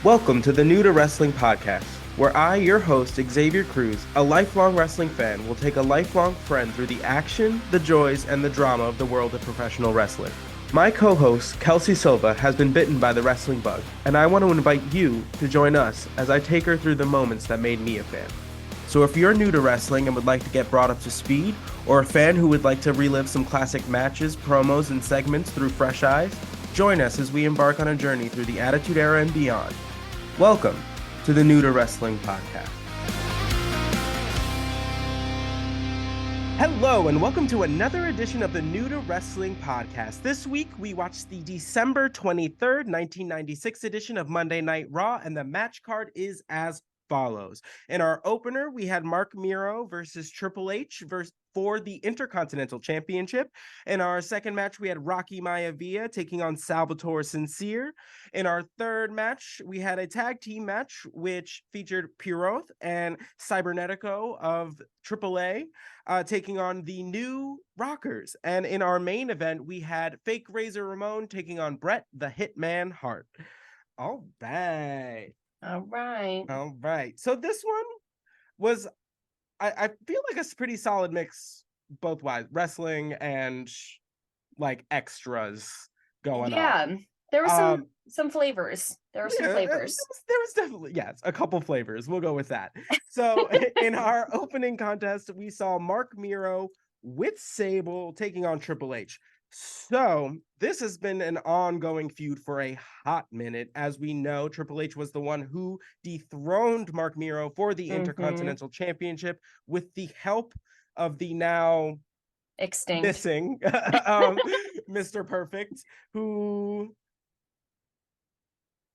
Welcome to the New to Wrestling podcast, where I, your host, Xavier Cruz, a lifelong wrestling fan, will take a lifelong friend through the action, the joys, and the drama of the world of professional wrestling. My co-host, Kelsey Silva, has been bitten by the wrestling bug, and I want to invite you to join us as I take her through the moments that made me a fan. So if you're new to wrestling and would like to get brought up to speed, or a fan who would like to relive some classic matches, promos, and segments through fresh eyes, join us as we embark on a journey through the Attitude Era and beyond. Welcome to the New to Wrestling podcast. Hello, and welcome to another edition of the New to Wrestling podcast. This week, we watched the December 23rd, 1996 edition of Monday Night Raw, and the match card is as follows. In our opener, we had Marc Mero versus Triple H for the Intercontinental Championship. In our second match, we had Rocky Maivia taking on Salvatore Sincere. In our third match, we had a tag team match, which featured Piroth and Cybernetico of AAA taking on the New Rockers. And in our main event, we had Fake Razor Ramon taking on Bret the Hitman Hart. All right. All right. So this one was, I feel like a pretty solid mix, both wise, wrestling and like extras going on. Yeah, there was some flavors. There were some flavors. There was definitely, yes, a couple flavors. We'll go with that. So in our opening contest, we saw Marc Mero with Sable taking on Triple H. So this has been an ongoing feud for a hot minute. As we know, Triple H was the one who dethroned Marc Mero for the Intercontinental Championship with the help of the now extinct missing Mr. Perfect, who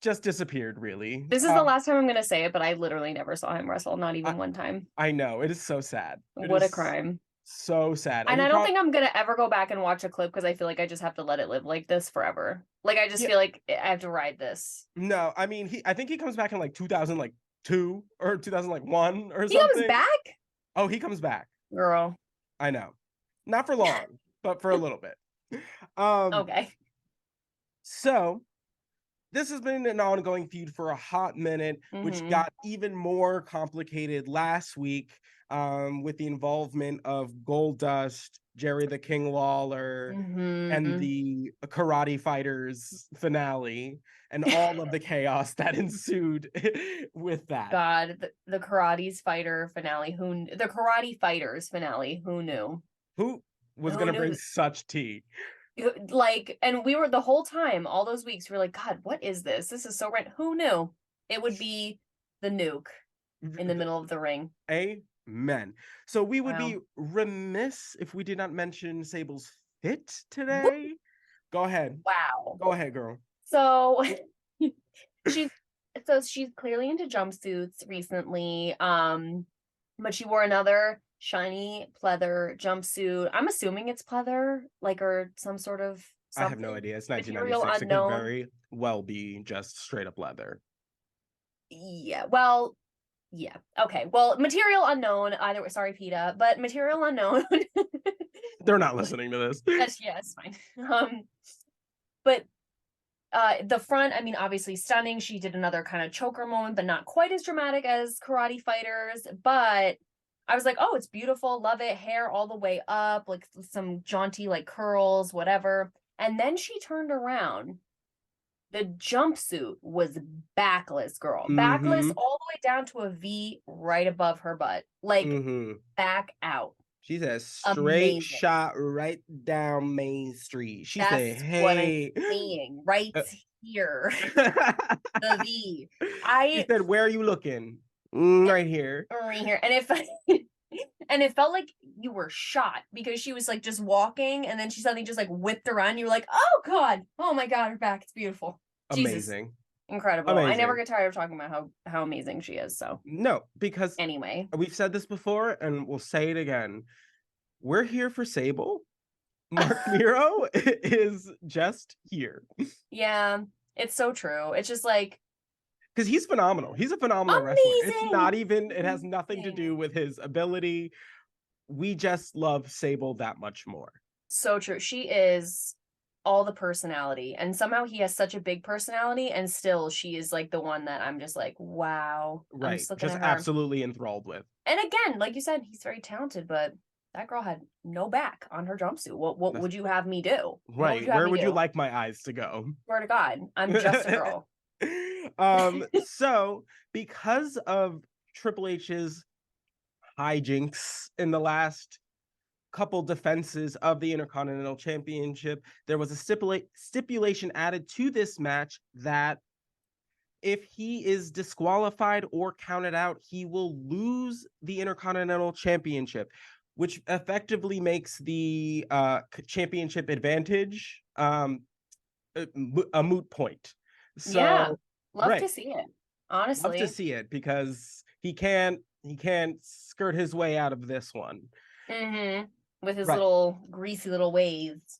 just disappeared, really. This is the last time I'm going to say it, but I literally never saw him wrestle, not even one time. I know. It is so sad. What a crime. So sad. And I don't think I'm going to ever go back and watch a clip because I feel like I just have to let it live like this forever. Like, I just feel like I have to ride this. No, I mean, I think he comes back in like 2002 or 2001 or something. He comes back? Oh, he comes back. Girl. I know. Not for long, but for a little bit. Okay. So this has been an ongoing feud for a hot minute, which got even more complicated last week with the involvement of Goldust, Jerry the King Lawler, and the Karate Fighters finale, and all of the chaos that ensued with that. God, the Karate Fighters finale, who knew? Who was going to bring such tea? Like, and we were the whole time, all those weeks, we were like, God, what is this? This is so random. Who knew it would be the nuke in the middle of the ring? Amen. So we would be remiss if we did not mention Sable's fit today. Go ahead. Wow. Go ahead, girl. So she's clearly into jumpsuits recently. But she wore another shiny pleather jumpsuit. I'm assuming it's pleather, like, or some sort of something. I have no idea. It's 1996. It could very well be just straight up leather. Yeah. Well, yeah. Okay. Well, material unknown. Either way, sorry, PETA, but material unknown. They're not listening to this. Yes, it's fine. But the front, I mean, obviously stunning. She did another kind of choker moment, but not quite as dramatic as Karate Fighters. But I was like, oh, it's beautiful. Love it. Hair all the way up, like some jaunty, like curls, whatever. And then she turned around. The jumpsuit was backless, girl. Backless all the way down to a V right above her butt. Like, back out. She said straight shot right down Main Street. She said, hey. What I'm saying. Right here. The V. She said, where are you looking? Right here. Right here. And it felt like you were shot because she was like just walking and then she suddenly just like whipped around. You were like, oh God. Oh my God, her back. It's beautiful. Amazing. Jesus. Incredible. Amazing. I never get tired of talking about how amazing she is. So no, because anyway, we've said this before and we'll say it again. We're here for Sable. Marc Mero is just here. Yeah, it's so true. It's just like, because he's phenomenal. He's a phenomenal wrestler. It's not even, it has nothing to do with his ability. We just love Sable that much more. So true. She is all the personality, and somehow he has such a big personality, and still she is like the one that I'm just like, wow. I'm Right. just looking Just at her. absolutely enthralled with. And again, like you said, he's very talented, but that girl had no back on her jumpsuit. What would you have me do? Right. Where would you like my eyes to go? Swear to God, I'm just a girl. So because of Triple H's hijinks in the last couple defenses of the Intercontinental Championship, there was a stipulation added to this match that if he is disqualified or counted out, he will lose the Intercontinental Championship, which effectively makes the championship advantage a moot point. So, yeah, love to right. see it. Honestly, Love to see it because he can't skirt his way out of this one. With his right. little greasy little waves.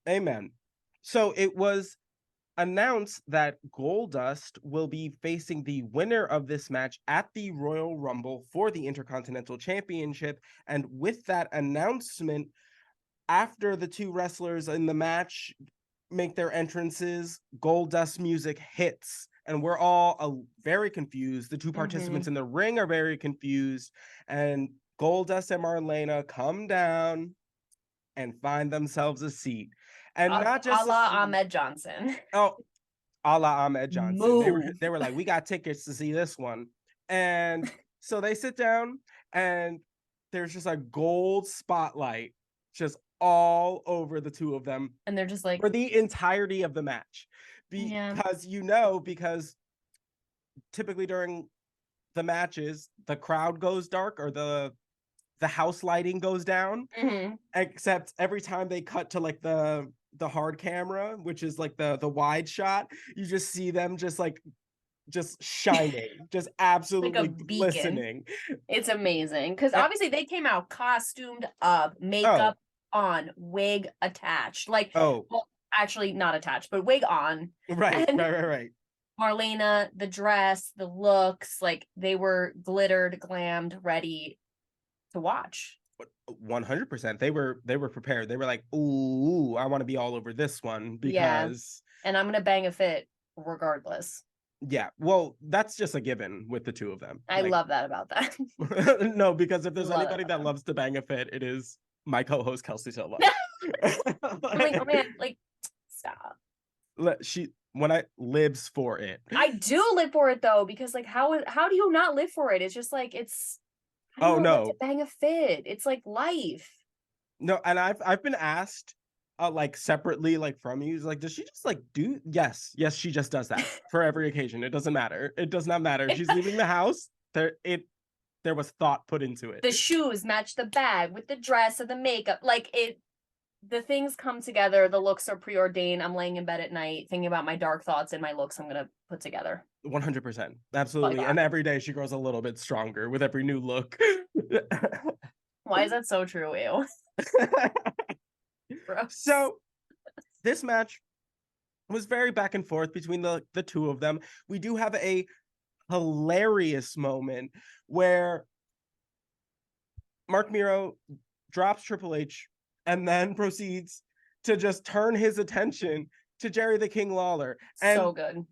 Amen. So it was announced that Goldust will be facing the winner of this match at the Royal Rumble for the Intercontinental Championship. And with that announcement, after the two wrestlers in the match make their entrances, Goldust music hits. And we're all very confused. The two participants in the ring are very confused. And Goldust and Marlena come down and find themselves a seat. And not just a la Ahmed Johnson. Oh, a la Ahmed Johnson. They were like, we got tickets to see this one. And so they sit down and there's just a gold spotlight just all over the two of them. And they're just like for the entirety of the match. Because typically during the matches, the crowd goes dark or the house lighting goes down. Except every time they cut to like the hard camera, which is like the wide shot, you just see them just shining, just absolutely like glistening. It's amazing because obviously they came out costumed up, makeup on, wig attached, well, actually not attached, but wig on. Right. Marlena, the dress, the looks, like they were glittered, glammed, ready to watch. 100%. They were prepared. They were like, ooh, I want to be all over this one because and I'm gonna bang a fit regardless. Yeah, well, that's just a given with the two of them. I love that about that. No, because if there's anybody that loves to bang a fit, it is my co-host Kelsey Silva. I'm like, oh man, like, stop. She lives for it. I do live for it though, because like, how do you not live for it? It's just like no, to bang a fit. It's like life. No, and I've been asked like separately, like from you, like, does she just like do? Yes, she just does that for every occasion. It doesn't matter. It does not matter. She's leaving the house. There was thought put into it. The shoes match the bag with the dress and the makeup. Like the things come together. The looks are preordained. I'm laying in bed at night thinking about my dark thoughts and my looks I'm gonna put together. 100%, absolutely. And every day she grows a little bit stronger with every new look. Why is that so true, Ew? So this match was very back and forth between the two of them. We do have a hilarious moment where Marc Mero drops Triple H and then proceeds to just turn his attention to Jerry the King Lawler. And so good.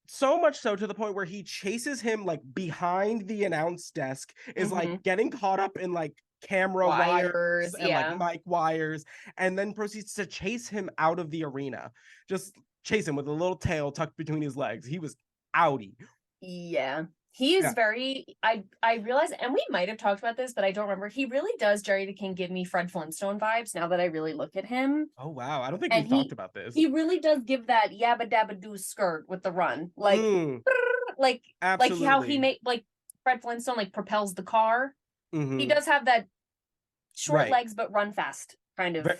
So much so to the point where he chases him like behind the announce desk, is like getting caught up in like camera wires and like mic wires, and then proceeds to chase him out of the arena. Just chase him with a little tail tucked between his legs. He was outie. Yeah. He is very, I realize, and we might have talked about this, but I don't remember. He really does, Jerry the King, give me Fred Flintstone vibes now that I really look at him. Oh, wow. I don't think we've talked about this. He really does give that yabba dabba doo skirt with the run. Like, like how he made, like, Fred Flintstone, like, propels the car. He does have that short legs, but run fast kind of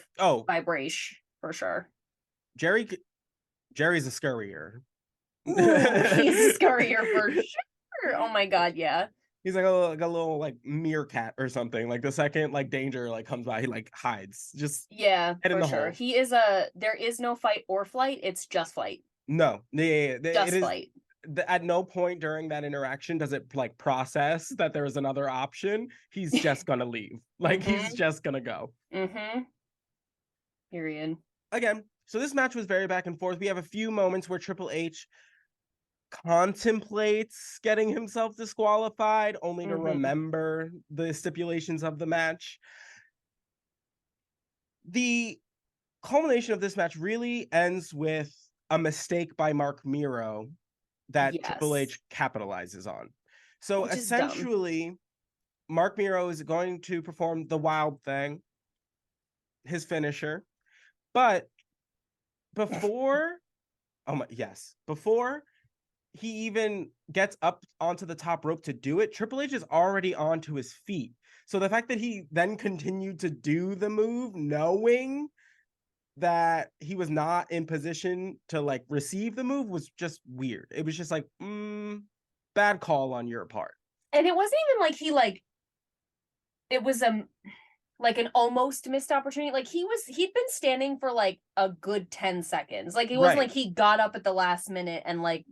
vibration, for sure. Jerry's a scurrier. Ooh, he's a scurrier for sure. Oh my god, yeah. He's like a little like meerkat or something. Like the second like danger like comes by, he like hides. Just for sure. He is there is no fight or flight. It's just flight. No, just flight. At no point during that interaction does it like process that there is another option. He's just gonna leave. Like he's just gonna go. Period. again, so this match was very back and forth. We have a few moments where Triple H contemplates getting himself disqualified, only to remember the stipulations of the match. The culmination of this match really ends with a mistake by Marc Mero that Triple Yes. H capitalizes on. So Which is dumb. essentially, Marc Mero is going to perform the Wild Thing, his finisher, but before, before he even gets up onto the top rope to do it, Triple H is already onto his feet. So the fact that he then continued to do the move, knowing that he was not in position to like receive the move, was just weird. It was just like, bad call on your part. And it wasn't even like it was like an almost missed opportunity. Like he'd been standing for like a good 10 seconds. Like it wasn't like he got up at the last minute and like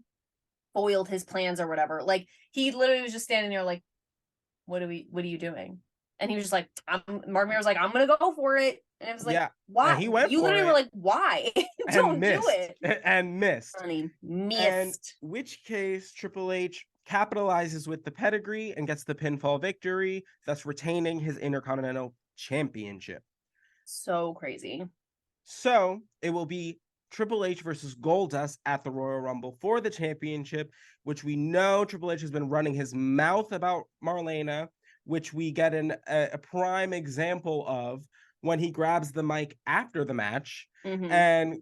foiled his plans or whatever. Like he literally was just standing there like, what are you doing? And he was just like, Marc Mero was like, I'm gonna go for it. And it was like, why? And he went you for literally it were like, why? Don't missed, do it. And missed. Honey, missed. And which case Triple H capitalizes with the pedigree and gets the pinfall victory, thus retaining his Intercontinental Championship. So crazy. So it will be Triple H versus Goldust at the Royal Rumble for the championship, which we know Triple H has been running his mouth about Marlena, which we get a prime example of when he grabs the mic after the match and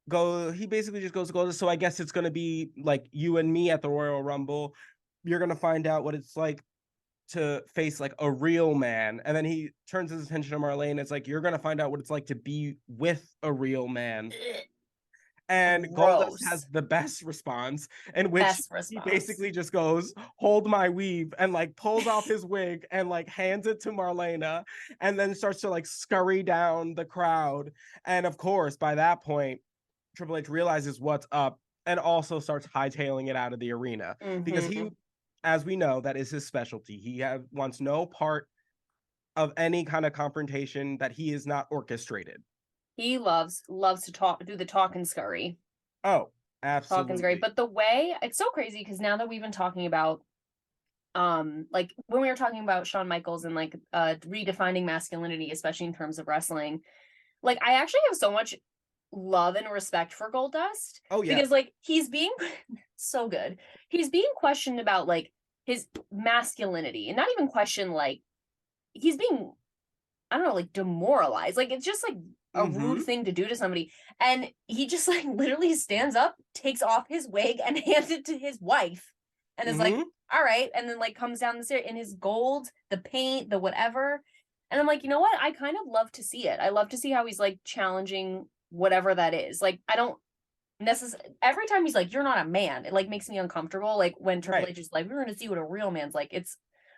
he basically just goes, so I guess it's going to be like you and me at the Royal Rumble. You're going to find out what it's like to face like a real man. And then he turns his attention to Marlene. It's like, you're going to find out what it's like to be with a real man. And Goldust has the best response, in which he basically just goes, hold my weave, and like pulls off his wig and like hands it to Marlena, and then starts to like scurry down the crowd. And of course, by that point, Triple H realizes what's up and also starts hightailing it out of the arena, because he, as we know, that is his specialty. He wants no part of any kind of confrontation that he is not orchestrated. He loves to do the talk and scurry. Oh, absolutely. Talk and scurry. But the way, it's so crazy because now that we've been talking about, like when we were talking about Shawn Michaels and like redefining masculinity, especially in terms of wrestling, like I actually have so much love and respect for Goldust. Oh yeah. Because like he's being so good. He's being questioned about like his masculinity, and not even questioned, like he's being, I don't know, like demoralized. Like it's just like a rude thing to do to somebody. And he just like literally stands up, takes off his wig and hands it to his wife and is like, all right. And then like comes down the stairs in his gold, the paint, the whatever. And I'm like, you know what? I kind of love to see it. I love to see how he's like challenging whatever that is. Like, I don't necessarily, every time he's like, you're not a man, it like makes me uncomfortable. Like when Triple H is like, we're going to see what a real man's like. It's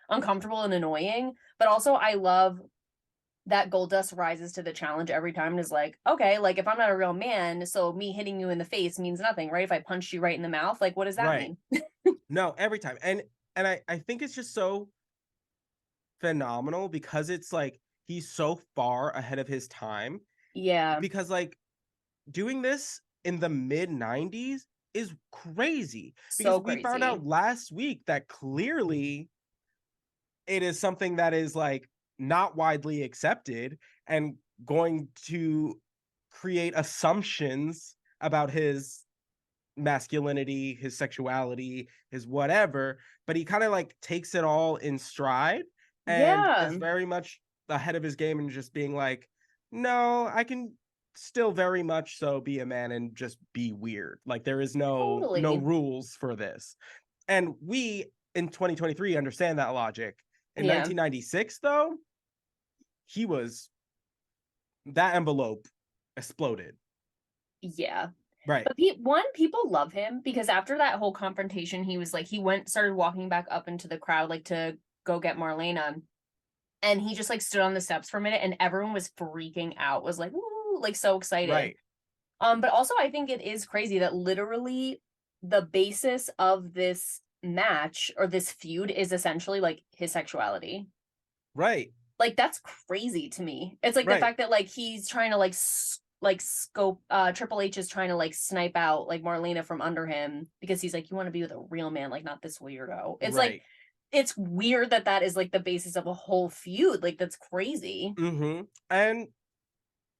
uncomfortable and annoying. But also I love that Goldust rises to the challenge every time and is like, okay, like if I'm not a real man, so me hitting you in the face means nothing, right? If I punch you right in the mouth, like what does that mean? No, every time. And I think it's just so phenomenal because it's like he's so far ahead of his time. Yeah. Because like doing this in the mid 90s is crazy. Because we found out last week that clearly it is something that is like not widely accepted and going to create assumptions about his masculinity, his sexuality, his whatever, but he kind of like takes it all in stride and is very much ahead of his game and just being like, no, I can still very much so be a man and just be weird. Like there is no rules for this. And we in 2023 understand that logic. In 1996 though, that envelope exploded. Yeah. Right. But people love him because after that whole confrontation, he was like, started walking back up into the crowd, like to go get Marlena. And he just like stood on the steps for a minute and everyone was freaking out, was like, woo, like so excited. Right. But also I think it is crazy that literally the basis of this match or this feud is essentially like his sexuality. Right. Like that's crazy to me. It's like the fact that like he's trying to like like scope Triple H is trying to like snipe out like Marlena from under him because he's like, you want to be with a real man, like not this weirdo. It's Right. like, it's weird that is like the basis of a whole feud. Like that's crazy. And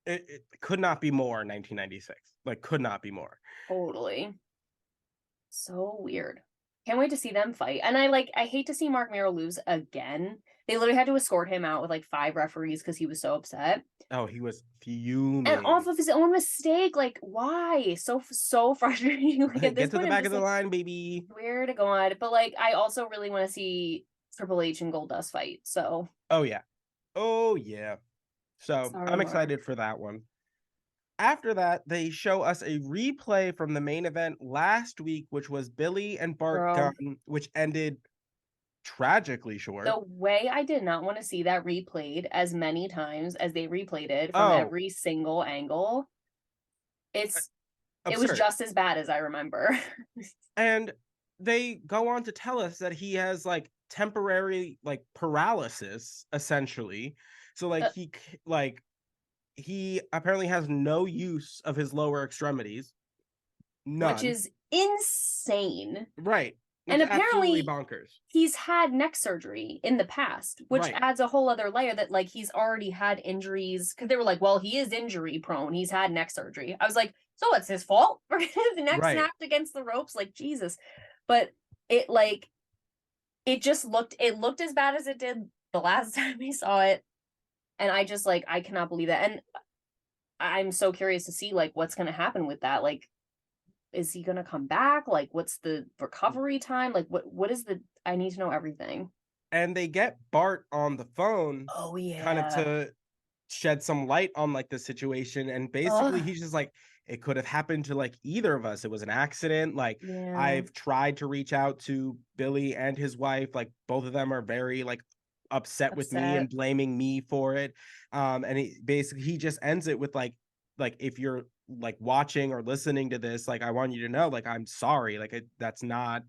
it could not be more 1996. Like, could not be more. Totally. So weird. Can't wait to see them fight. And I hate to see Marc Mero lose again. They literally had to escort him out with like 5 referees because he was so upset. Oh, he was fuming. And off of his own mistake. Like, why? So frustrating. Like, at this Get to point, the I'm back just of the like, line, baby. swear to God. But like, I also really want to see Triple H and Goldust fight. So. Oh yeah. Oh yeah. So Sorry, I'm Mark. excited for that one. After that, they show us a replay from the main event last week, which was Billy and Bart Girl. Gunn, which ended tragically short. The way I did not want to see that replayed as many times as they replayed it from every single angle. It was just as bad as I remember. And they go on to tell us that he has like temporary like paralysis, essentially. So like he apparently has no use of his lower extremities. None. Which is insane. Right. And apparently bonkers. He's had neck surgery in the past, which adds a whole other layer that like he's already had injuries because they were like, well, he is injury prone. He's had neck surgery. I was like, so it's his fault for his neck snapped against the ropes? Like, Jesus. But it looked as bad as it did the last time we saw it. And I just like, I cannot believe that. And I'm so curious to see like what's going to happen with that. Like, is he gonna come back? Like, what's the recovery time? Like, what is the? I need to know everything. And they get Bart on the phone. Oh yeah, kind of to shed some light on like the situation. And basically, he's just like, it could have happened to like either of us. It was an accident. Like, I've tried to reach out to Billy and his wife. Like, both of them are very like upset with me and blaming me for it. And he just ends it with like if you're like watching or listening to this, like I want you to know, like I'm sorry, like that's not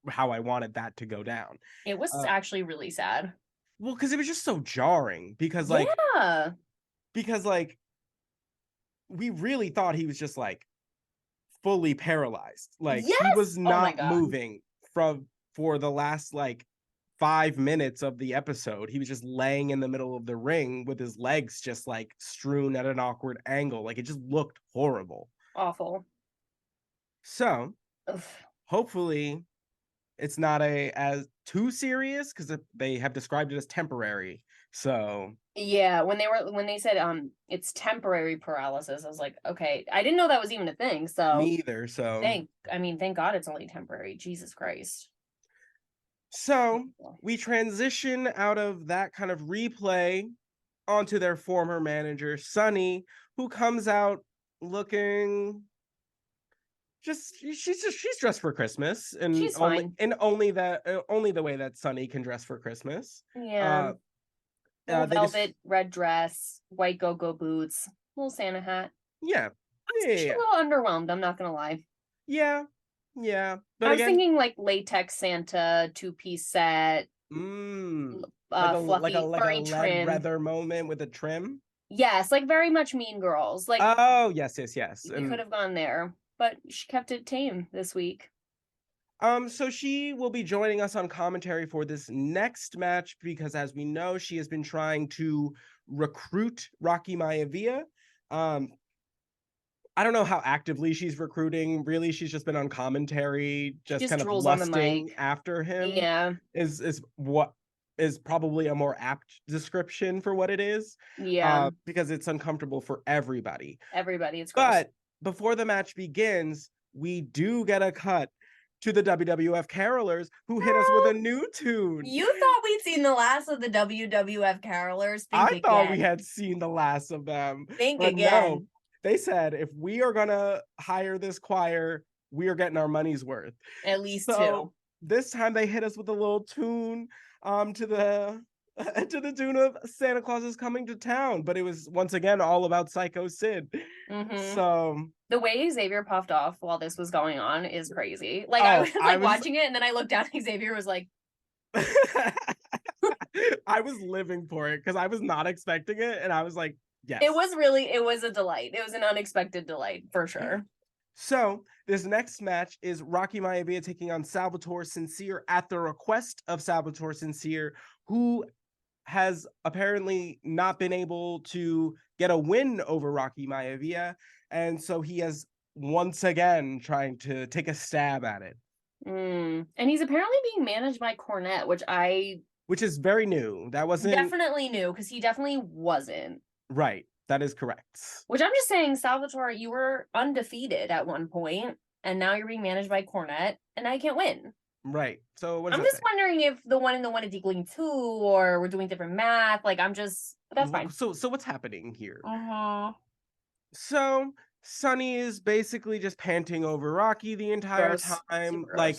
how I wanted that to go down. It was actually really sad. Well, because it was just so jarring because like we really thought he was just like fully paralyzed. Like he was not moving for the last like 5 minutes of the episode. He was just laying in the middle of the ring with his legs just like strewn at an awkward angle. Like it just looked horrible. Awful. So hopefully it's not as too serious because they have described it as temporary. So yeah, when they said it's temporary paralysis, I was like, okay, I didn't know that was even a thing. So me either. So thank God it's only temporary. Jesus Christ. So we transition out of that kind of replay onto their former manager, Sunny, who comes out looking she's dressed for Christmas, and she's fine. only the way that Sunny can dress for Christmas. Yeah. Velvet red dress, white go-go boots, little Santa hat. Yeah. She's a little underwhelmed, I'm not gonna lie. Yeah. Yeah. But I was thinking like latex Santa 2-piece set. Fluffy, furry trim. Leather moment with a trim. Yes, like very much Mean Girls. Like yes. We could have gone there, but she kept it tame this week. So she will be joining us on commentary for this next match because, as we know, she has been trying to recruit Rocky Maivia. I don't know how actively she's recruiting. Really, she's just been on commentary, just kind of lusting after him. Yeah, is what is probably a more apt description for what it is. Yeah, because it's uncomfortable for everybody. It's gross. But before the match begins, we do get a cut to the WWF carolers who hit us with a new tune. You thought we'd seen the last of the WWF carolers? I thought we had seen the last of them. Think again. No, they said if we are gonna hire this choir, we are getting our money's worth. At least 2. This time they hit us with a little tune to the tune of Santa Claus is Coming to Town, but it was once again all about Psycho Sid. So the way Xavier puffed off while this was going on is crazy. Like I was watching it and then I looked down and Xavier was like I was living for it because I was not expecting it and I was like, Yes. It was a delight. It was an unexpected delight, for sure. So this next match is Rocky Maivia taking on Salvatore Sincere at the request of Salvatore Sincere, who has apparently not been able to get a win over Rocky Maivia, and so he has once again trying to take a stab at it. And he's apparently being managed by Cornette, which is very new. That wasn't definitely new, because he definitely wasn't. Right. That is correct. Which I'm just saying, Salvatore, you were undefeated at one point, and now you're being managed by Cornette, and now you can't win. Right. So I'm just wondering if the one and the one is equaling 2, or we're doing different math. Like, that's fine. So what's happening here? Uh-huh. So Sunny is basically just panting over Rocky the entire time. Like,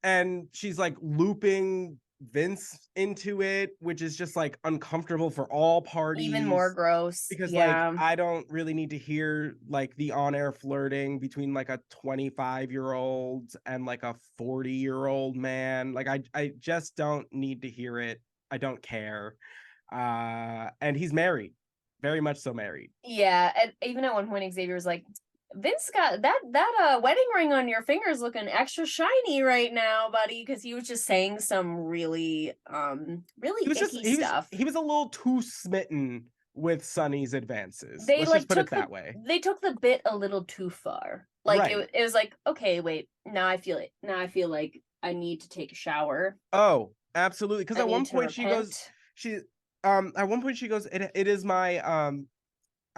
and she's like looping Vince into it, which is just like uncomfortable for all parties. Even more gross. Because like I don't really need to hear like the on-air flirting between like a 25-year-old and like a 40-year-old man. Like I just don't need to hear it. I don't care. And he's married. Very much so married. Yeah, and even at one point Xavier was like, Vince got that wedding ring on your finger's looking extra shiny right now, buddy, because he was just saying some really icky stuff. He was a little too smitten with Sunny's advances. Let's just put it that way. They took the bit a little too far. Like right. it was like, okay, wait, now I feel it. Now I feel like I need to take a shower. Oh, absolutely. Because at one point she goes, it is my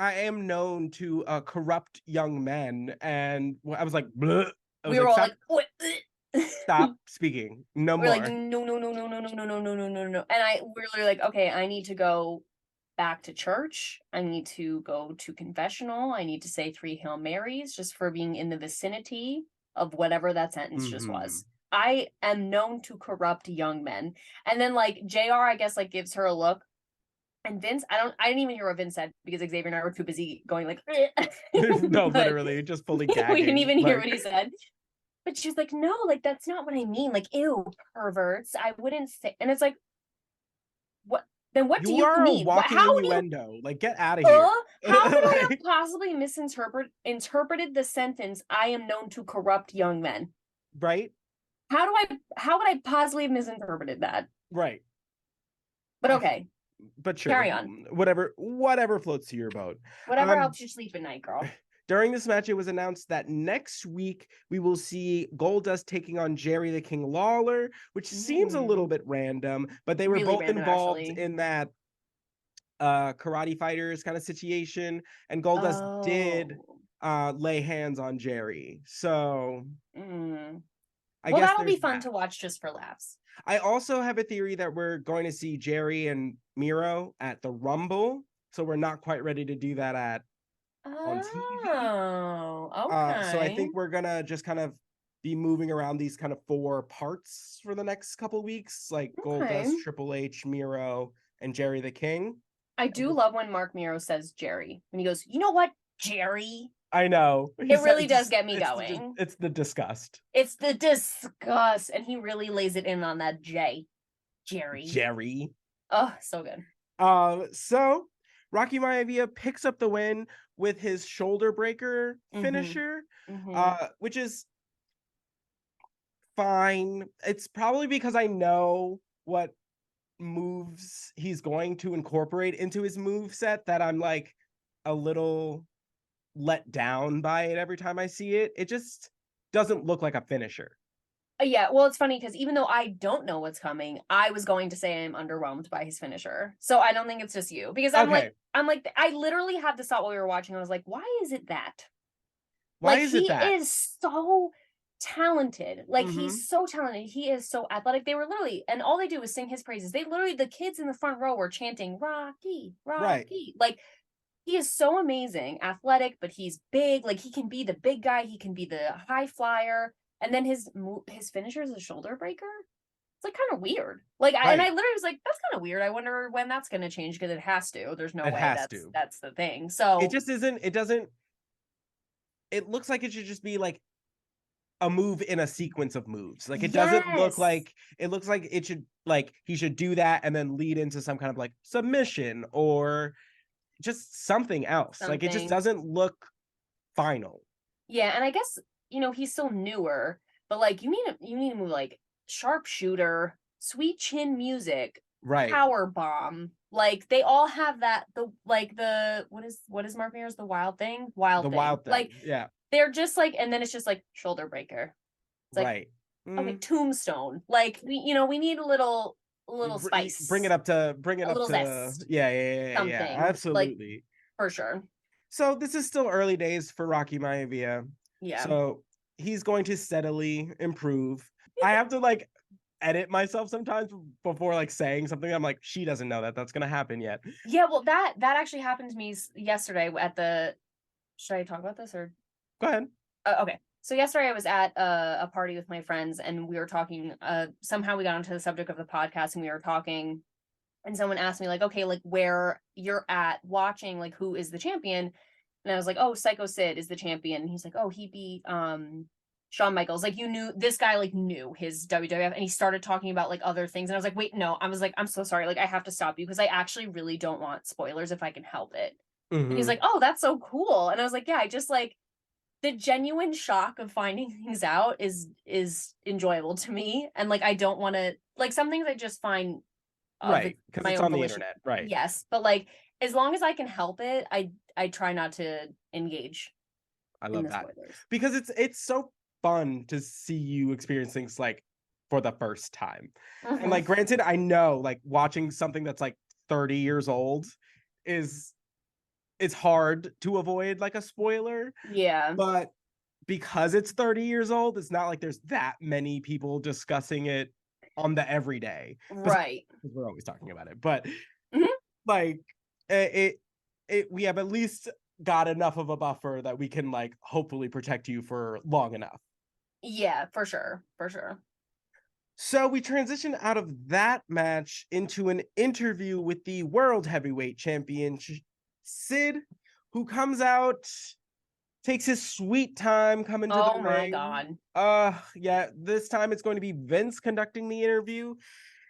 I am known to corrupt young men, and I was like, bleh. We were all like, what? Stop speaking. No more. We're like, no. And we're literally like, okay, I need to go back to church. I need to go to confessional. I need to say 3 Hail Marys just for being in the vicinity of whatever that sentence just was. I am known to corrupt young men. And then like JR, I guess, like gives her a look. And Vince, I didn't even hear what Vince said because Xavier and I were too busy going like, no, literally just fully gagging. We didn't even hear what he said. But she was like, no, like, that's not what I mean. Like, ew, perverts. I wouldn't say. And it's like, what? Then what do you mean? How innuendo. Like, get out of here. How could I have possibly interpreted the sentence, I am known to corrupt young men? Right. How would I possibly have misinterpreted that? Right. But okay. But sure. Carry on. Whatever floats to your boat. Whatever helps you sleep at night, girl. During this match, it was announced that next week we will see Goldust taking on Jerry the King Lawler, which seems a little bit random, but they were really both involved in that karate fighters kind of situation, and Goldust did lay hands on Jerry. So I guess that'll be fun to watch just for laughs. I also have a theory that we're going to see Jerry and Mero at the Rumble, so we're not quite ready to do that on TV. Oh, okay. So I think we're gonna just kind of be moving around these kind of 4 parts for the next couple weeks, like Goldust, Triple H, Mero, and Jerry the King. I do love when Marc Mero says Jerry, when he goes, you know what, Jerry? I know. It really does get me going. It's the disgust. It's the disgust. And he really lays it in on that J. Jerry. Oh, so good. So Rocky Maivia picks up the win with his shoulder breaker finisher, which is fine. It's probably because I know what moves he's going to incorporate into his move set that I'm like a little let down by it every time I see it. It just doesn't look like a finisher. Yeah, well, it's funny because even though I don't know what's coming, I was going to say I'm underwhelmed by his finisher. So I don't think it's just you, because I'm like, I literally had this thought while we were watching. I was like, why is it that? Why is it that? He is so talented. Like, he's so talented. He is so athletic. They were literally, and all they do is sing his praises. They literally, the kids in the front row were chanting, Rocky, Rocky. Right. Like, he is so amazing, athletic, but he's big. Like, he can be the big guy. He can be the high flyer. And then his finisher is a shoulder breaker. It's like kind of weird. Like, and I literally was like, that's kind of weird. I wonder when that's going to change, because it has to. There's no way that's the thing. So it just isn't. It doesn't. It looks like it should just be like a move in a sequence of moves. Like, it doesn't look like, it looks like it should, like, he should do that and then lead into some kind of like submission or just something else. Like, it just Something. doesn't look final. Yeah, and I guess, he's still newer, but like you need to move like sharpshooter, sweet chin music, Right. power bomb. Like they all have that the what is Marc Mero's the wild thing? The Wild thing. wild Like thing. Yeah. they're just like, and then it's just like shoulder breaker. It's like, Right. okay, tombstone. Like we need a little Bring spice, it up to a little yeah, zest, yeah, something. Like absolutely. for sure. So this is still early days for Rocky Maivia. Yeah. So he's going to steadily improve. I have to like edit myself sometimes before like saying something. I'm like, she doesn't know that that's gonna happen yet. Yeah, well that actually happened to me yesterday at the should I talk about this or Go ahead. okay. So yesterday I was at a party with my friends and we were talking somehow we got onto the subject of the podcast and we were talking and someone asked me like, okay, like where you're at watching, like who is the champion? And I was like, oh, Psycho Sid is the champion. And he's like, oh, he beat Shawn Michaels. Like you knew this guy like knew his WWF and he started talking about like other things. And I was like, wait, no. I was like, I'm so sorry. Like I have to stop you because I actually really don't want spoilers if I can help it. And he's like, oh, that's so cool. And I was like, yeah, I just like the genuine shock of finding things out is enjoyable to me. And like I don't want to like some things I just find Right, because my it's own on the volition. internet. Right. Yes, but like as long as I can help it, I try not to engage I in love the that. spoilers. Because it's so fun to see you experience things like for the first time. And like granted, I know like watching something that's like 30 years old is it's hard to avoid like a spoiler, Yeah. but because it's 30 years old, it's not like there's that many people discussing it on the everyday. Right. We're always talking about it, but Mhm. like we have at least got enough of a buffer that we can like hopefully protect you for long enough. Yeah, for sure. For sure. So we transition out of that match into an interview with the World Heavyweight Champion Sid, who comes out, takes his sweet time coming to the Oh my ring. god. Yeah, this time it's going to be Vince conducting the interview.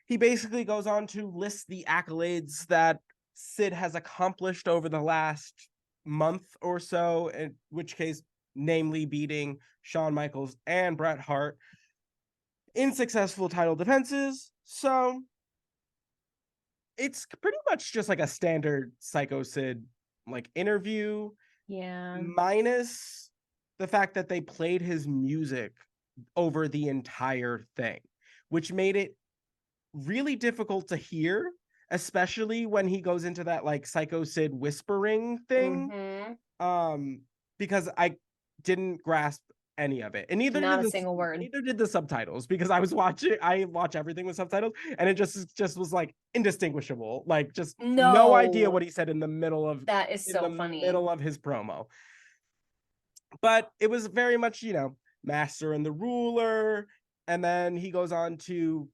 He basically goes on to list the accolades that Sid has accomplished over the last month or so, in which case, namely beating Shawn Michaels and Bret Hart in successful title defenses. So it's pretty much just like a standard Psycho Sid like interview, Yeah. minus the fact that they played his music over the entire thing, which made it really difficult to hear, especially when he goes into that like Psycho Sid whispering thing. Because I didn't grasp any of it, and Not a single word. neither did the subtitles, because I watch everything with subtitles, and it just was like indistinguishable, like just no idea what No. he said in the middle of That is so funny. his promo. But it was very much, Master and the Ruler, and then he goes on to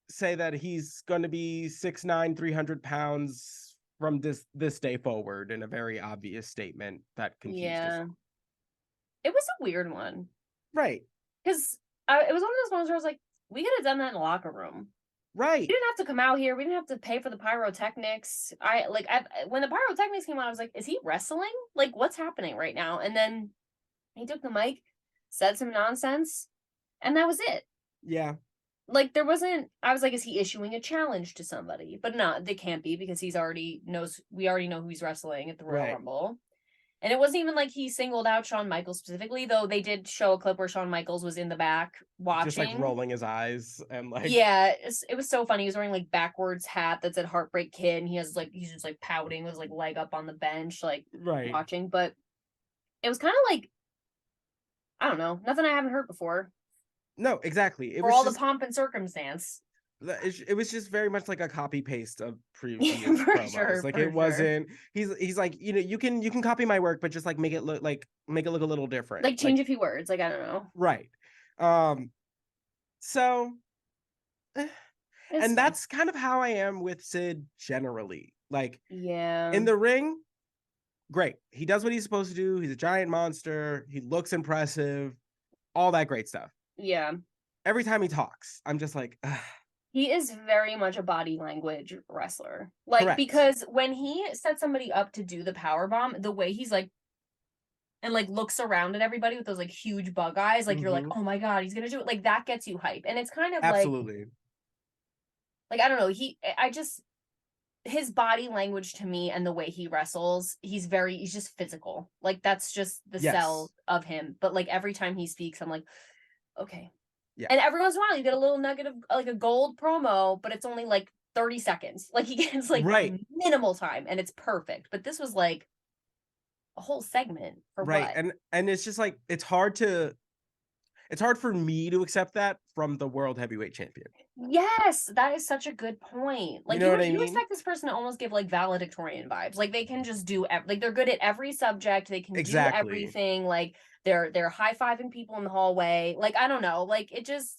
say that he's going to be 6'9", 300 pounds from this day forward, in a very obvious statement that confused us. Yeah. It was a weird one. Right. Because it was one of those ones where I was like, we could have done that in the locker room. Right. We didn't have to come out here. We didn't have to pay for the pyrotechnics. When the pyrotechnics came out, I was like, is he wrestling? Like, what's happening right now? And then he took the mic, said some nonsense, and that was it. Yeah. Like, there wasn't, I was like, is he issuing a challenge to somebody? But no, they can't be, because we already know who he's wrestling at the Royal Rumble. And it wasn't even like he singled out Shawn Michaels specifically, though they did show a clip where Shawn Michaels was in the back watching. Just like rolling his eyes and like. Yeah, it was so funny. He was wearing like backwards hat that said Heartbreak Kid, and he's just like pouting with his like leg up on the bench, like watching. But it was kind of like, I don't know, nothing I haven't heard before. No, exactly. For all the pomp and circumstance. It was just very much like a copy paste of previous promos. Sure, like it wasn't. He's like, you can copy my work, but just like make it look a little different. Like change a few words. Like I don't know. Right. So, and that's kind of how I am with Sid generally. Like, yeah, in the ring, great. He does what he's supposed to do. He's a giant monster. He looks impressive. All that great stuff. Yeah. Every time he talks, I'm just like, ugh. He is very much a body language wrestler. Like, Correct. because when he set somebody up to do the power bomb, the way he's like, and like looks around at everybody with those like huge bug eyes, like you're like, oh my God, he's gonna do it. Like that gets you hype. And it's kind of Absolutely. like, I don't know. His body language to me and the way he wrestles, he's just physical. Like that's just the cell of him. But like every time he speaks, I'm like, okay. Yeah. And every once in a while you get a little nugget of like a gold promo, but it's only like 30 seconds. Like he gets like minimal time and it's perfect. But this was like a whole segment for what? And it's just like it's hard for me to accept that from the world heavyweight champion. Yes, that is such a good point. Like you know what I mean? Expect this person to almost give like valedictorian vibes. Like they can just do like they're good at every subject. They can do everything. Like they're high-fiving people in the hallway. Like I don't know. Like it just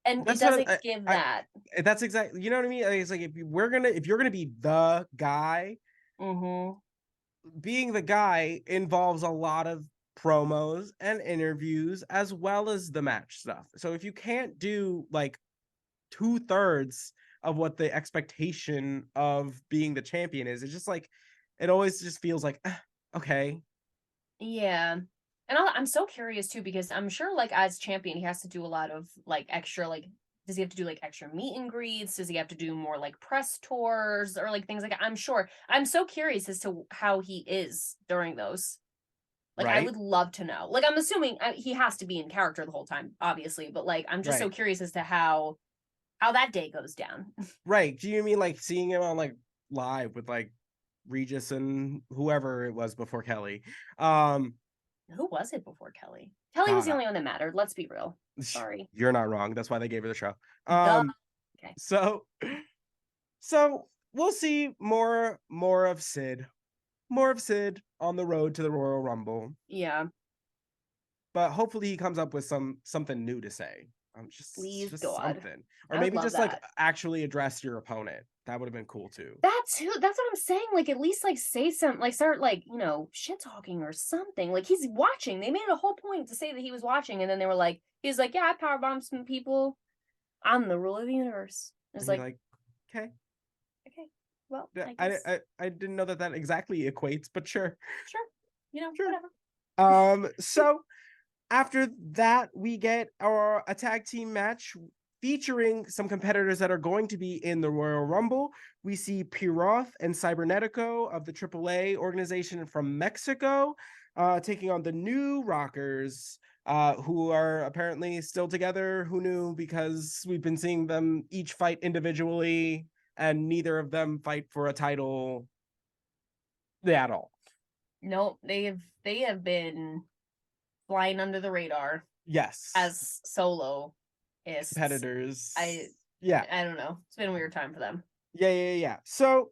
and it doesn't give that. That's exactly, you know what I mean? It's like if you're gonna be the guy, being the guy involves a lot of promos and interviews as well as the match stuff. So if you can't do like 2/3 of what the expectation of being the champion is, it's just like it always just feels like okay. Yeah. And I'm so curious too, because I'm sure like as champion he has to do a lot of like extra, like does he have to do like extra meet and greets? Does he have to do more like press tours or like things like that? I'm sure. I'm so curious as to how he is during those. Like I would love to know. Like I'm assuming he has to be in character the whole time, obviously, but like I'm just so curious as to how that day goes down. Right. Do you mean like seeing him on like live with like Regis and whoever it was before Kelly? Who was it before Kelly? Kelly was the only one that mattered. Let's be real. Sorry. You're not wrong. That's why they gave her the show. Okay. So we'll see more of Sid. More of Sid on the road to the Royal Rumble. Yeah. But hopefully he comes up with something new to say. Just something. Or maybe just like actually address your opponent. That would have been cool too. That's what I'm saying. Like at least like say something, like start like, you know, shit talking or something. Like he's watching. They made it a whole point to say that he was watching, and then they were like, he's like, yeah, I powerbombed some people. I'm the ruler of the universe. It's like okay. Well, I didn't know that exactly equates, but sure. You know, whatever. So after that, we get a tag team match featuring some competitors that are going to be in the Royal Rumble. We see Piroth and Cybernetico of the AAA organization from Mexico taking on the New Rockers, who are apparently still together. Who knew? Because we've been seeing them each fight individually, and neither of them fight for a title at all. No, they have been flying under the radar. Yes. As solo competitors. I don't know. It's been a weird time for them. Yeah. So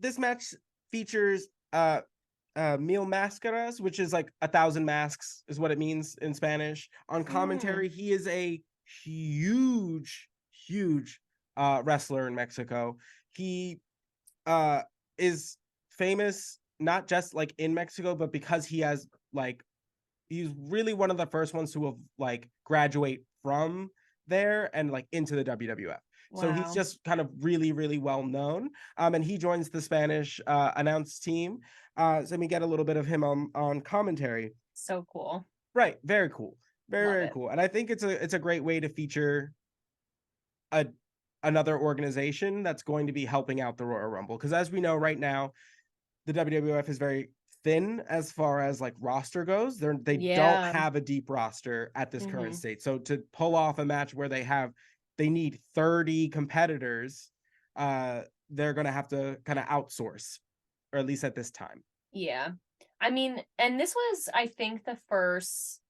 this match features Mil Máscaras, which is like 1,000 masks is what it means in Spanish. On commentary, he is a huge wrestler in Mexico. He is famous not just like in Mexico, but because he has like he's really one of the first ones to have like graduate from there and like into the WWF. Wow. So he's just kind of really, really well known. And he joins the Spanish announce team. So we get a little bit of him on commentary. So cool. Right. Very cool. Very cool. And I think it's a great way to feature another organization that's going to be helping out the Royal Rumble. Because as we know right now, the WWF is very thin as far as like roster goes. They don't have a deep roster at this current state. So to pull off a match where they need 30 competitors, they're gonna have to kind of outsource, or at least at this time. Yeah. I mean, and this was, I think, the first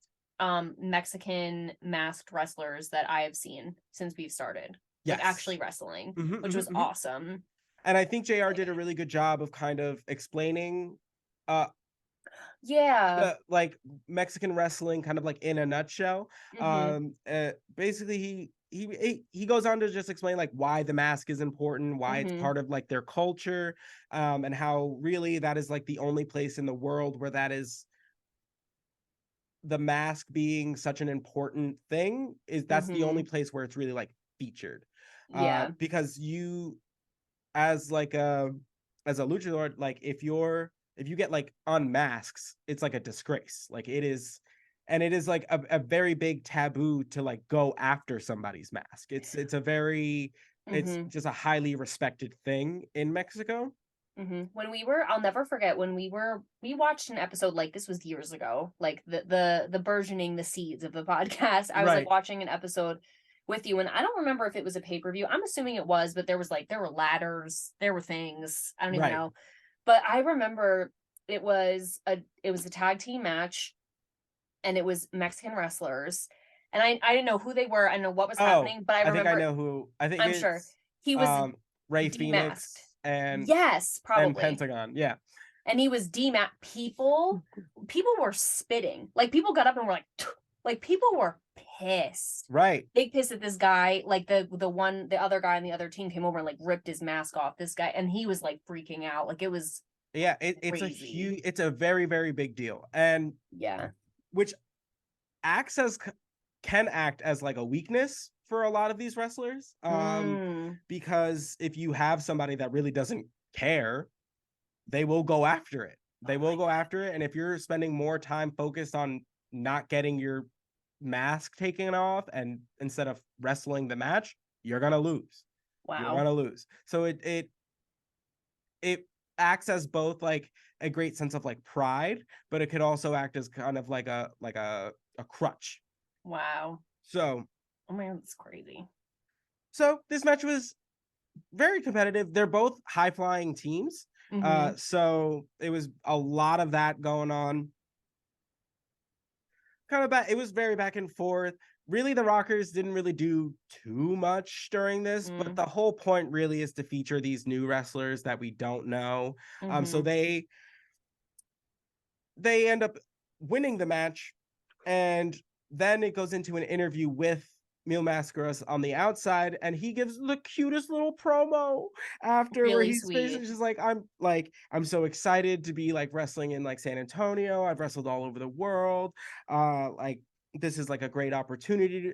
Mexican masked wrestlers that I have seen since we've started. Yes. Like actually wrestling, which was awesome. And I think JR did a really good job of kind of explaining like Mexican wrestling kind of like in a nutshell. Basically he goes on to just explain like why the mask is important, why it's part of like their culture, and how really that is like the only place in the world where that is, the mask being such an important thing, is that's the only place where it's really like featured. Yeah. Because you, as like a luchador, like if you get like unmasks, it's like a disgrace. Like it is, and it is like a very big taboo to like go after somebody's mask. It's a very, it's just a highly respected thing in Mexico. When we were, I'll never forget when we watched an episode, like this was years ago, like the burgeoning the seeds of the podcast. I was like watching an episode with you, and I don't remember if it was a pay-per-view. I'm assuming it was, but there were ladders, there were things. I don't even know. But I remember it was a tag team match, and it was Mexican wrestlers. And I didn't know who they were. I know what was happening, but I remember. I know who. I'm sure he was Ray demasked. Phoenix and yes, probably and Pentagon. Yeah. And he was demasked. People were spitting. Like people got up and were like people were pissed. Right. Big pissed at this guy. Like the other guy on the other team came over and like ripped his mask off. This guy, and he was like freaking out. Like it was. Yeah, it's a very, very big deal. And yeah, which can act as like a weakness for a lot of these wrestlers. Because if you have somebody that really doesn't care, they will go after it. And if you're spending more time focused on not getting your mask taken off and instead of wrestling the match, you're gonna lose. Wow. You're gonna lose. So it acts as both like a great sense of like pride, but it could also act as kind of like a crutch. Wow. So, oh man, that's crazy. So this match was very competitive. They're both high flying teams. So it was a lot of that going on. It was very back and forth. Really, the Rockers didn't really do too much during this, but the whole point really is to feature these new wrestlers that we don't know. So they end up winning the match, and then it goes into an interview with Mil Mascaras on the outside, and he gives the cutest little promo after really where he's sweet. basically just like, I'm so excited to be like wrestling in like San Antonio. I've wrestled all over the world. Like this is like a great opportunity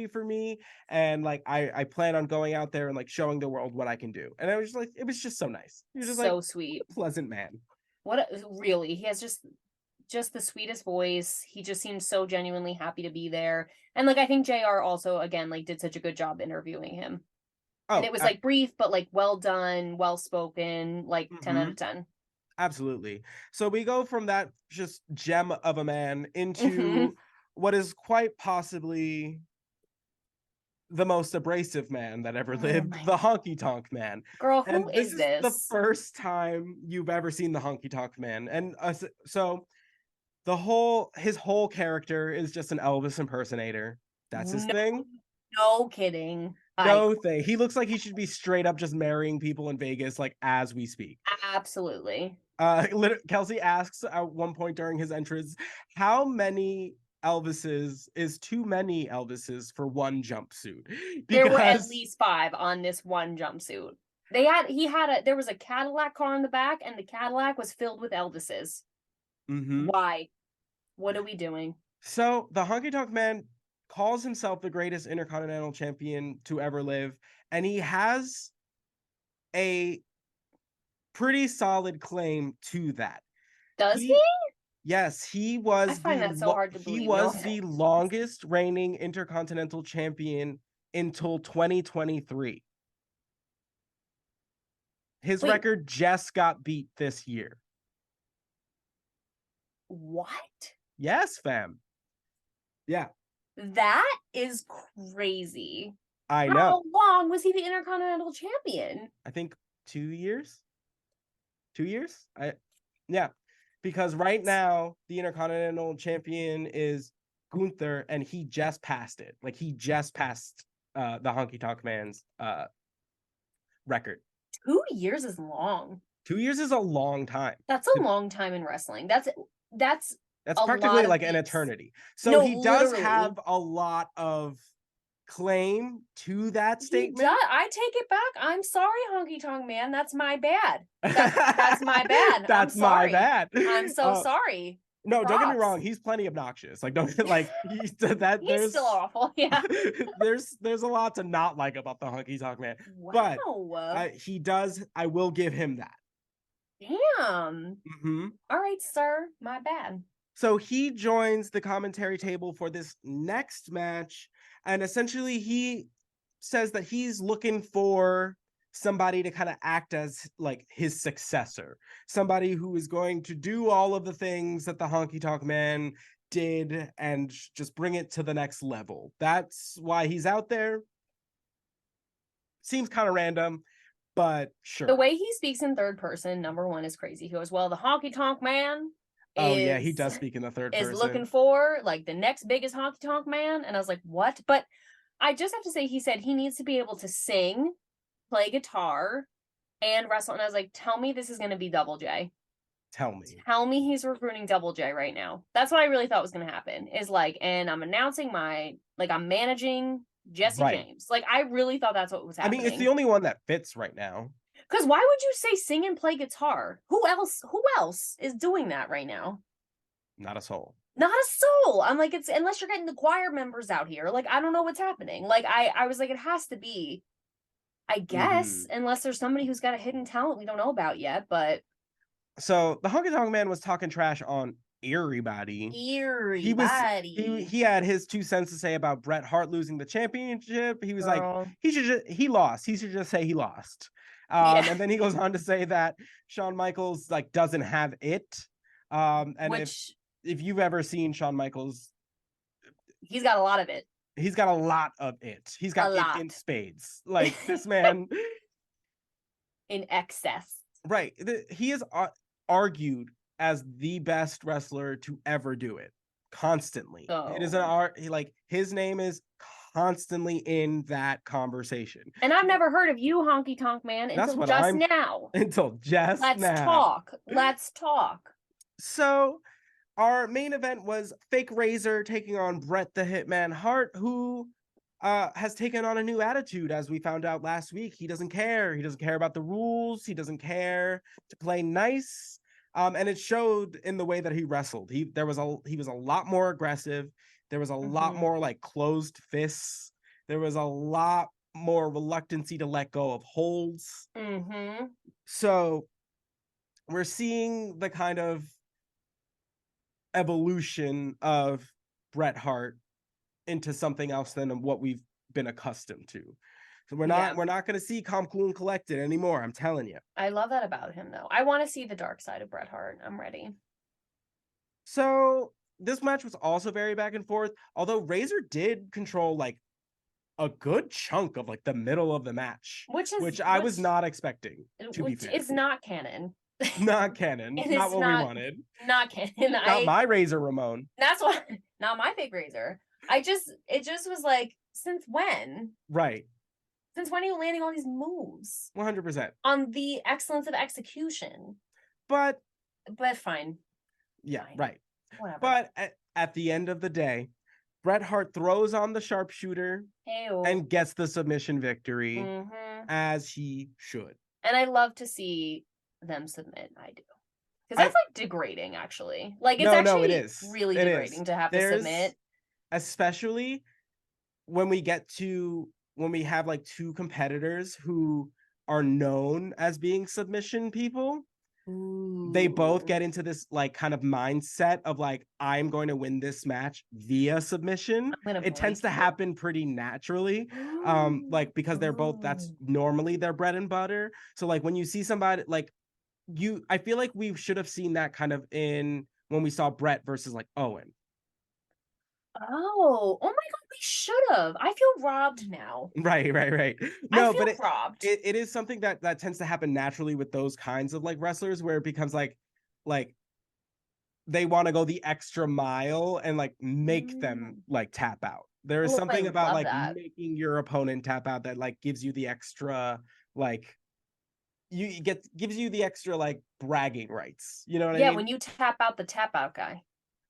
for me, and like I plan on going out there and like showing the world what I can do. And I was just like, it was just so nice. You're just so like, sweet, pleasant man. Really, he has just the sweetest voice. He just seems so genuinely happy to be there. And like I think JR also again like did such a good job interviewing him. And it was like brief but like well done, well spoken, like 10 out of 10. Absolutely. So we go from that just gem of a man into what is quite possibly the most abrasive man that ever lived, the Honky Tonk Man. Girl, who is this? The first time you've ever seen the Honky Tonk Man. And so his whole character is just an Elvis impersonator. That's his thing. No kidding. No thing. He looks like he should be straight up just marrying people in Vegas, like as we speak. Absolutely. Kelsey asks at one point during his entrance, how many Elvises is too many Elvises for one jumpsuit? There were at least 5 on this one jumpsuit. There was a Cadillac car in the back, and the Cadillac was filled with Elvises. Why? What are we doing? So the Honky Tonk Man calls himself the greatest intercontinental champion to ever live, and he has a pretty solid claim to that. Does he? Yes, he was. I find that so hard to believe. He was the longest reigning intercontinental champion until 2023. His record just got beat this year. What? Yes, fam. Yeah. That is crazy. I know. How long was he the Intercontinental Champion? I think 2 years. 2 years? Yeah. Because right now, the Intercontinental Champion is Gunther, and he just passed it. Like, he just passed the Honky Tonk Man's record. 2 years is long. 2 years is a long time. That's a long time in wrestling. That's practically like an eternity. So no, he does have a lot of claim to that statement. I take it back. I'm sorry, Honky Tonk Man. That's my bad. That's my bad. That's my bad. I'm so sorry. No, don't get me Props. wrong. He's plenty obnoxious. Like, don't like he's that. He's still awful. Yeah. there's a lot to not like about the Honky Tonk Man, but Wow. he does. I will give him that. Damn. Hmm. All right, sir. My bad. So he joins the commentary table for this next match, and essentially he says that he's looking for somebody to kind of act as like his successor, somebody who is going to do all of the things that the Honky Tonk Man did and just bring it to the next level. That's why he's out there. Seems kind of random, but sure. The way he speaks in third person, number one, is crazy. He goes, well, the Honky Tonk Man Oh yeah, he does speak in the third person. Is looking for like the next biggest Honky Tonk Man. And I was like, what? But I just have to say, he said he needs to be able to sing, play guitar, and wrestle. And I was like, tell me this is going to be Double J. Tell me. Tell me he's recruiting Double J right now. That's what I really thought was going to happen. Is like, and I'm announcing I'm managing Jesse James. Like, I really thought that's what was happening. I mean, it's the only one that fits right now. Because why would you say sing and play guitar? Who else is doing that right now? Not a soul. Not a soul. I'm like, it's unless you're getting the choir members out here. Like, I don't know what's happening. Like, I was like, it has to be, I guess, unless there's somebody who's got a hidden talent we don't know about yet. But so the Honky Tonk Man was talking trash on everybody. He had his 2 cents to say about Bret Hart losing the championship. He was like, he lost. He should just say he lost. And then he goes on to say that Shawn Michaels like doesn't have it. And if you've ever seen Shawn Michaels, he's got a lot of it. He's got a lot of it. He's got it in spades. Like this man in excess. Right. He is argued as the best wrestler to ever do it constantly. It is an art. His name is constantly in that conversation. And I've never heard of you, Honky Tonk Man, until just now. Let's talk. So our main event was Fake Razor taking on Bret the Hitman Hart, who has taken on a new attitude, as we found out last week. He doesn't care. He doesn't care about the rules. He doesn't care to play nice. And it showed in the way that he wrestled. He was a lot more aggressive. There was a lot more like closed fists. There was a lot more reluctancy to let go of holds. So we're seeing the kind of evolution of Bret Hart into something else than what we've been accustomed to. So we're not going to see calm, cool, and collected anymore. I'm telling you. I love that about him, though. I want to see the dark side of Bret Hart. I'm ready. So this match was also very back and forth, although Razor did control like a good chunk of like the middle of the match, which I was not expecting. To be fair, it's not canon. Not canon. Not what we wanted. Not canon. Not my Razor Ramon. That's why. Not my fake Razor. It just was like, since when? Right. Since when are you landing all these moves? 100%. On the excellence of execution. But fine. Yeah, fine. Right. Whatever. But at the end of the day, Bret Hart throws on the sharpshooter and gets the submission victory, as he should. And I love to see them submit. I do. Because that's like degrading, actually. Like, it's it is. Really degrading to have to submit. Especially when we have like two competitors who are known as being submission people. Ooh. They both get into this like kind of mindset of like, I'm going to win this match via submission. It tends to happen pretty naturally. Like, because they're both, that's normally their bread and butter. So like when you see somebody like I feel like we should have seen that kind of in when we saw Bret versus like Owen. Oh my God, we should have. I feel robbed now. Right. No, but robbed. It is something that tends to happen naturally with those kinds of like wrestlers, where it becomes like they want to go the extra mile and like make them like tap out. There is something about like making your opponent tap out that like gives you the extra like gives you the extra like bragging rights. You know what I mean? Yeah, when you tap out the tap out guy.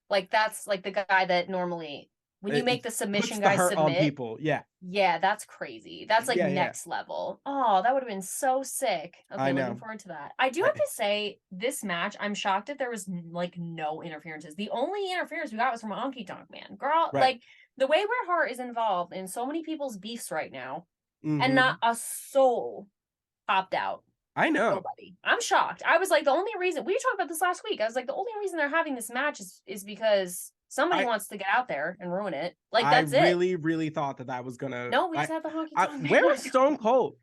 Like, that's like the guy that normally When you make the puts submission the guys hurt on submit, people. Yeah. yeah, that's crazy. That's like Yeah, yeah. next level. Oh, that would have been so sick. I Okay, looking know. forward to that. I do have to say, this match, I'm shocked that there was like no interferences. The only interference we got was from Honky Tonk Man. Girl, Right. like the way Bret Hart is involved in so many people's beefs right now, and Mhm. not a soul popped out. I know. Nobody. I'm shocked. I was like, the only reason we talked about this last week. I was like, the only reason they're having this match is because somebody wants to get out there and ruin it. Like, that's I really thought that was gonna. No, we just had the Honky Tonk Man. Where was Stone Cold?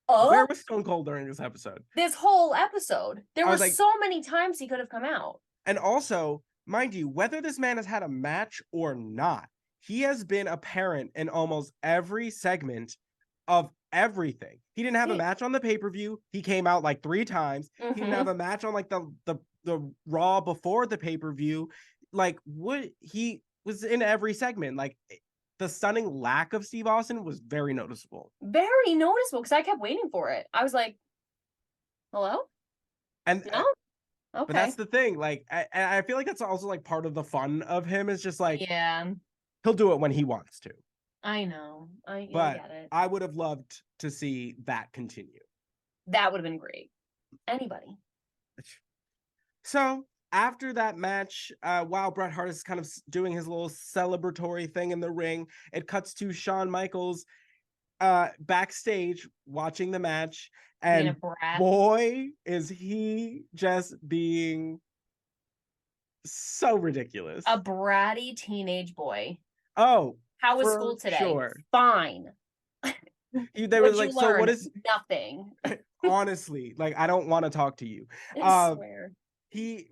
Oh, where was Stone Cold during this episode? This whole episode, there were like, so many times he could have come out. And also, mind you, whether this man has had a match or not, he has been apparent in almost every segment of everything. He didn't have a match on the pay-per-view. He came out like 3 times. He didn't have a match on like the Raw before the pay-per-view. Like, what, he was in every segment. Like, the stunning lack of Steve Austin was very noticeable. Very noticeable, because I kept waiting for it. I was like, hello? And no? Okay. But that's the thing. Like, I feel like that's also like part of the fun of him, is just like, yeah, he'll do it when he wants to. I know. I But get it. I would have loved to see that continue. That would have been great. Anybody. So after that match, while Bret Hart is kind of doing his little celebratory thing in the ring, it cuts to Shawn Michaels backstage watching the match, and boy, is he just being so ridiculous. A bratty teenage boy. Oh, how was school today? Sure. Fine. They were like, so what is nothing? Honestly, like, I don't want to talk to you. I swear.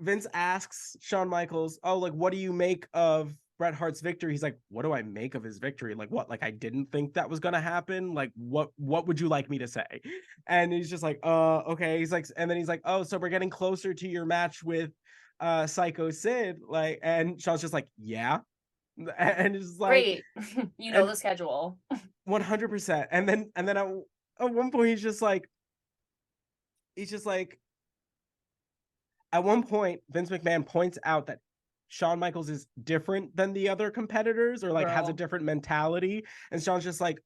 Vince asks Shawn Michaels, oh, like, what do you make of Bret Hart's victory? He's like, what do I make of his victory? Like, what? Like, I didn't think that was gonna happen. Like, what would you like me to say? And he's just like, okay. He's like, and then he's like, oh, so we're getting closer to your match with Psycho Sid. Like, and Shawn's just like, yeah. And it's like, great. You know the schedule. 100%. And then at one point he's just like, at one point, Vince McMahon points out that Shawn Michaels is different than the other competitors, or like has a different mentality. And Shawn's just like,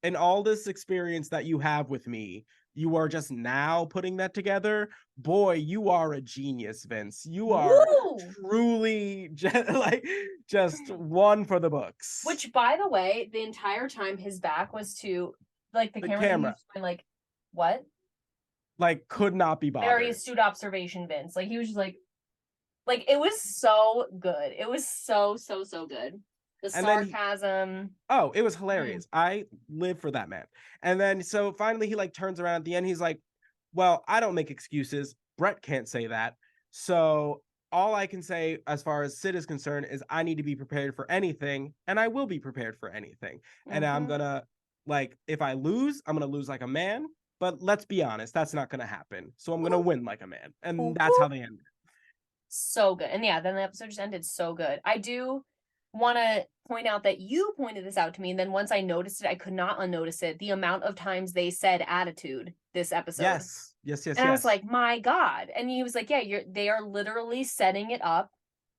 in all this experience that you have with me, you are just now putting that together. Boy, you are a genius, Vince. You are truly just one for the books. Which, by the way, the entire time his back was to like the camera. Like, what? Like, could not be bothered. Very astute observation, Vince. Like, he was just like it was so good. It was so good. The sarcasm. It was hilarious. I live for that man. And then so finally he like turns around at the end. He's like, well, I don't make excuses. Bret can't say that. So all I can say as far as Sid is concerned is I need to be prepared for anything, and I will be prepared for anything. And I'm gonna, like, if I lose, I'm gonna lose like a man. But let's be honest, that's not gonna happen. So I'm gonna win like a man. And that's how they ended. So good. And yeah, then the episode just ended so good. I do want to point out that you pointed this out to me, and then once I noticed it, I could not unnotice it. The amount of times they said attitude this episode. Yes. And I was like, my God. And he was like, yeah, they are literally setting it up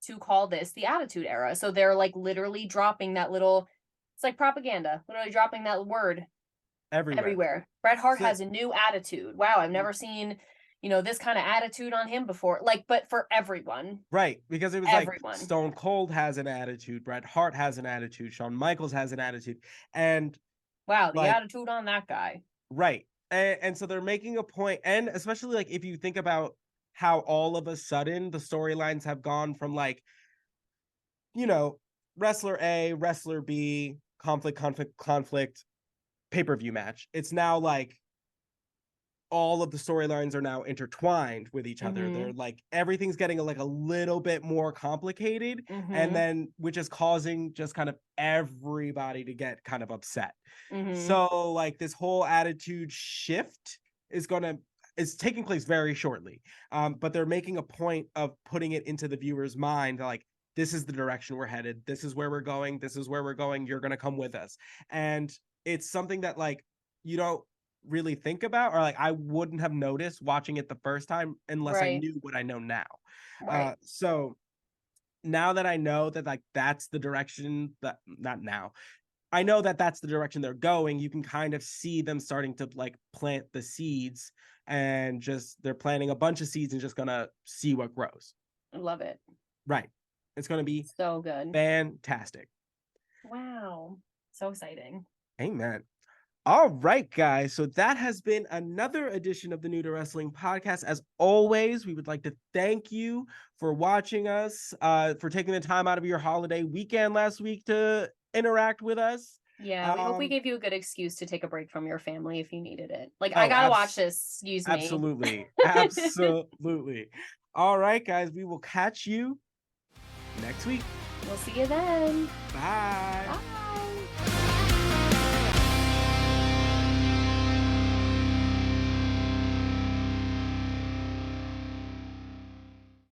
to call this the Attitude Era. So they're like literally dropping that little, it's like propaganda, literally dropping that word everywhere. Bret Hart has a new attitude. Wow, I've never seen, this kind of attitude on him before. Like, but for everyone. Right, because it was everyone. Like Stone Cold has an attitude, Bret Hart has an attitude, Shawn Michaels has an attitude, and wow, the attitude on that guy. Right. And so they're making a point, and especially like if you think about how all of a sudden the storylines have gone from like, wrestler A, wrestler B, conflict, pay-per-view match. It's now like all of the storylines are now intertwined with each other. They're like, everything's getting like a little bit more complicated, and then which is causing just kind of everybody to get kind of upset. So like this whole attitude shift is taking place very shortly. But they're making a point of putting it into the viewer's mind, like, this is the direction we're headed. This is where we're going. This is where we're going. You're going to come with us. And it's something that like, you don't really think about, or like I wouldn't have noticed watching it the first time unless I knew what I know now. So now that I know that like that's the direction that not now. I know that that's the direction they're going. You can kind of see them starting to like plant the seeds and just they're planting a bunch of seeds and just gonna see what grows. I love it. Right. It's gonna be So good. fantastic. Wow. So exciting. Amen. All right, guys. So that has been another edition of the New to Wrestling podcast. As always, we would like to thank you for watching us, for taking the time out of your holiday weekend last week to interact with us. Yeah, we hope we gave you a good excuse to take a break from your family if you needed it. Like, Oh, I gotta watch this, excuse me. Absolutely. Absolutely. All right, guys. We will catch you next week. We'll see you then. Bye. Bye.